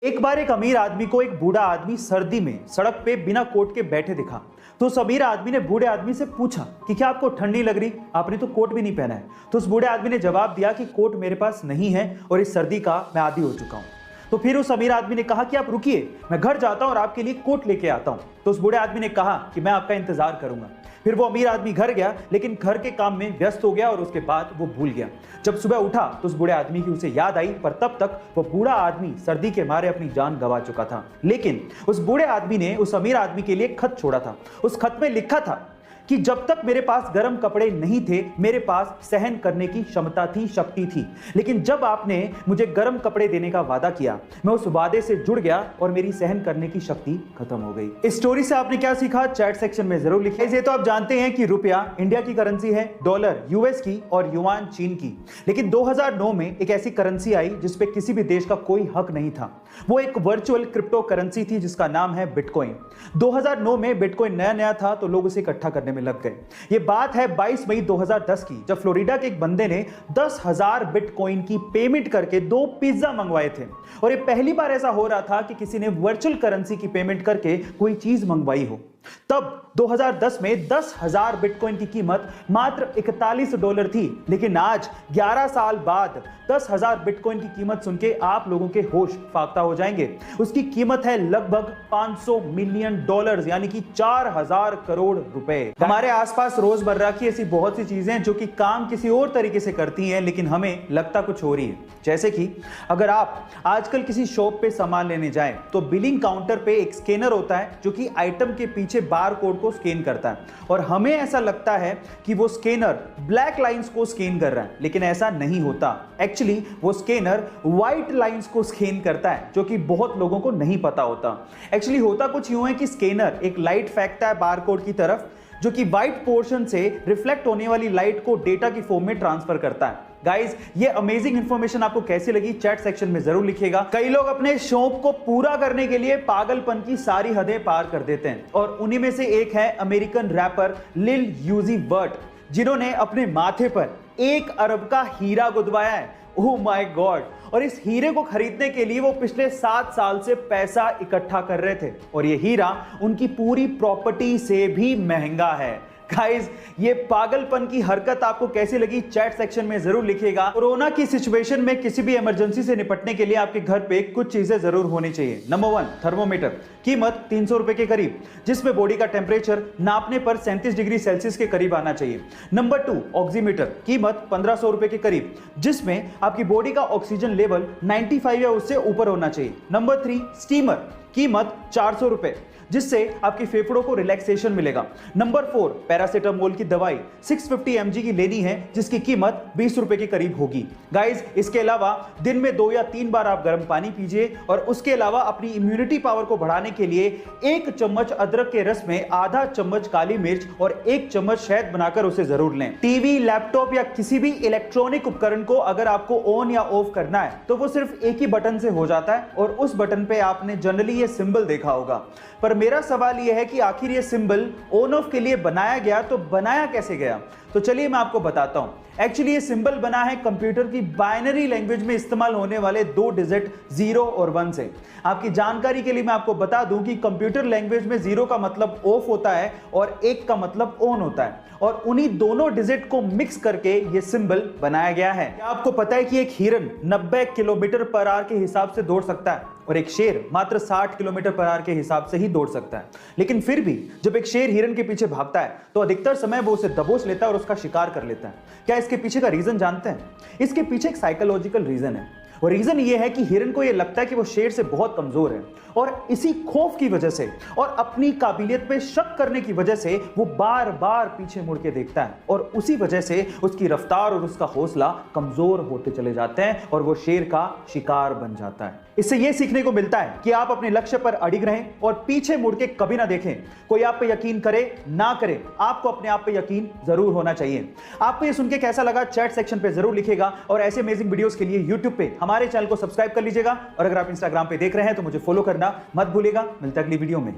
एक बार एक अमीर आदमी को एक बूढ़ा आदमी सर्दी में सड़क पे बिना कोट के बैठे दिखा। तो उस अमीर आदमी ने बूढ़े आदमी से पूछा कि क्या आपको ठंड नहीं लग रही, आपने तो कोट भी नहीं पहना है। तो उस बूढ़े आदमी ने जवाब दिया कि कोट मेरे पास नहीं है और इस सर्दी का मैं आदी हो चुका हूं। तो फिर उस अमीर आदमी ने कहा कि आप रुकिए, मैं घर जाता हूं और आपके लिए कोट लेके आता हूं। तो उस बूढ़े आदमी ने कहा कि मैं आपका इंतजार करूंगा। फिर वो अमीर आदमी घर गया, लेकिन घर के काम में व्यस्त हो गया और उसके बाद वो भूल गया। जब सुबह उठा तो उस बूढ़े आदमी की उसे याद आई, पर तब तक वो बूढ़ा आदमी सर्दी के मारे अपनी जान गंवा चुका था। लेकिन उस बूढ़े आदमी ने उस अमीर आदमी के लिए एक खत छोड़ा था। उस खत में लिखा था कि जब तक मेरे पास गर्म कपड़े नहीं थे, मेरे पास सहन करने की क्षमता थी, शक्ति थी। लेकिन जब आपने मुझे गर्म कपड़े देने का वादा किया, मैं उस वादे से जुड़ गया और मेरी सहन करने की शक्ति खत्म हो गई। इस स्टोरी से आपने क्या सीखा, चैट सेक्शन में जरूर लिखिए। ये तो आप जानते हैं कि रुपया इंडिया की करेंसी है, डॉलर यूएस की और युआन चीन की। लेकिन 2009 में एक ऐसी करेंसी आई जिसपे किसी भी देश का कोई हक नहीं था। वो एक वर्चुअल क्रिप्टो करेंसी थी जिसका नाम है बिटकॉइन। 2009 में बिटकॉइन नया नया था तो लोग उसे इकट्ठा करने में लग गए। ये बात है 22 मई 2010 की, जब फ्लोरिडा के एक बंदे ने 10,000 बिटकॉइन की पेमेंट करके 2 पिज्जा मंगवाए थे। और ये पहली बार ऐसा हो रहा था कि किसी ने वर्चुअल करेंसी की पेमेंट करके कोई चीज मंगवाई हो। तब 2010 में 10,000 बिटकॉइन की कीमत मात्र $41 थी। लेकिन आज 11 साल बाद 10,000 बिटकॉइन की कीमत सुन के आप लोगों के होश फाख्ता हो जाएंगे। उसकी कीमत है लगभग $500 मिलियन, यानी कि 4,000 करोड़ रुपए। हमारे आसपास रोजमर्रा की ऐसी बहुत सी चीजें जो कि काम किसी और तरीके से करती हैं, लेकिन हमें लगता कुछ हो रही है। जैसे कि अगर आप आजकल किसी शॉप पे सामान लेने जाएं तो बिलिंग काउंटर पे एक स्कैनर होता है जो कि आइटम के पीछे बार कोड को स्कैन करता है, और हमें ऐसा लगता है कि वो स्कैनर ब्लैक लाइंस को स्कैन कर रहा है, लेकिन ऐसा नहीं होता। एक्चुअली वो स्कैनर व्हाइट लाइंस को स्कैन करता है, जो कि बहुत लोगों को नहीं पता होता। एक्चुअली होता कुछ यूं है कि स्कैनर एक लाइट फेंकता है बार कोड की तरफ, जो कि व्हाइट पोर्शन से रिफ्लेक्ट होने वाली लाइट को डेटा की फॉर्म में ट्रांसफर करता है। गाइस, ये अमेजिंग इंफॉर्मेशन आपको कैसी लगी चैट सेक्शन में जरूर लिखिएगा। कई लोग अपने शौक को पूरा करने के लिए पागलपन की सारी हदें पार कर देते हैं, और उन्हीं में से एक है अमेरिकन रैपर लिल यूजी वर्ट, जिन्होंने अपने माथे पर 1 अरब का हीरा गुदवाया है। Oh my God! और इस हीरे को खरीदने के लिए वो पिछले 7 साल से पैसा इकट्ठा कर रहे थे, और ये हीरा उनकी पूरी प्रॉपर्टी से भी महंगा है। गाइस, ये पागलपन की हरकत आपको कैसी लगी चैट सेक्शन में जरूर लिखिएगा। कोरोना की सिचुएशन में किसी भी इमरजेंसी से निपटने के लिए आपके घर पे कुछ चीजें जरूर होनी चाहिए। नंबर 1, थर्मोमीटर, कीमत 300 रुपए के करीब, जिसमें बॉडी का टेम्परेचर नापने पर 37 डिग्री सेल्सियस के करीब आना चाहिए। नंबर 2, ऑक्सीमीटर, कीमत 1500 रुपए के करीब, जिसमें आपकी बॉडी का ऑक्सीजन लेवल 95 या उससे ऊपर होना चाहिए। नंबर 3, स्टीमर, कीमत 400 रुपए, जिससे आपके फेफड़ों को रिलैक्सेशन मिलेगा। नंबर 4, पैरासीटामोल की दवाई 650 mg की लेनी है, जिसकी कीमत 20 रुपए के करीब होगी। गाइस, इसके अलावा दिन में 2 या 3 बार आप गर्म पानी पीजिए, और उसके अलावा अपनी इम्यूनिटी पावर को बढ़ाने के लिए 1 चम्मच अदरक के रस में आधा चम्मच काली मिर्च और 1 चम्मच शहद बनाकर उसे जरूर लें। टीवी, लैपटॉप या किसी भी इलेक्ट्रॉनिक उपकरण को अगर आपको ऑन या ऑफ करना है तो वो सिर्फ एक ही बटन से हो जाता है, और उस बटन पे आपने जनरली ये सिंबल देखा होगा। पर मेरा सवाल यह है कि आखिर ये सिंबल ऑन ऑफ के लिए बनाया गया तो बनाया कैसे गया? तो चलिए मैं आपको बताता हूं। एक्चुअली ये सिंबल बना है कंप्यूटर की बाइनरी लैंग्वेज में इस्तेमाल होने वाले 2 डिजिट 0 और 1 से। आपकी जानकारी के लिए मैं आपको बता दूं कि कंप्यूटर लैंग्वेज में 0 का मतलब ऑफ होता है और 1 का मतलब ऑन होता है, और उन्हीं दोनों डिजिट को मिक्स करके ये सिंबल बनाया गया है। क्या आपको पता है कि एक हिरन 90 किलोमीटर पर आवर के हिसाब से दौड़ सकता है, और एक शेर मात्र 60 किलोमीटर पर आवर के हिसाब से ही दौड़ सकता है? लेकिन फिर भी जब एक शेर हिरन के पीछे भागता है तो अधिकतर समय वो उसे दबोच लेता है और उसका शिकार कर लेता है। क्या इसके पीछे का रीजन जानते हैं? इसके पीछे एक साइकोलॉजिकल रीजन है, और रीजन ये है कि हिरन को ये लगता है कि वो शेर से बहुत कमजोर है, और इसी खौफ की वजह से और अपनी काबिलियत पे शक करने की वजह से वो बार बार पीछे मुड़ के देखता है, और उसी वजह से उसकी रफ्तार और उसका हौसला कमजोर होते चले जाते हैं और वो शेर का शिकार बन जाता है। इससे ये सीखने को मिलता है कि आप अपने लक्ष्य पर अडिग रहें और पीछे मुड़ के कभी ना देखें। कोई आप पे यकीन करे ना करे, आपको अपने आप पे यकीन जरूर होना चाहिए। आपको ये सुन के कैसा लगा चैट सेक्शन पे जरूर लिखिएगा, और ऐसे अमेजिंग वीडियोस के लिए यूट्यूब पे हमारे चैनल को सब्सक्राइब कर लीजिएगा, और अगर आप इंस्टाग्राम पे देख रहे हैं तो मुझे फॉलो करना मत भूलिएगा। मिलते हैं अगली वीडियो में।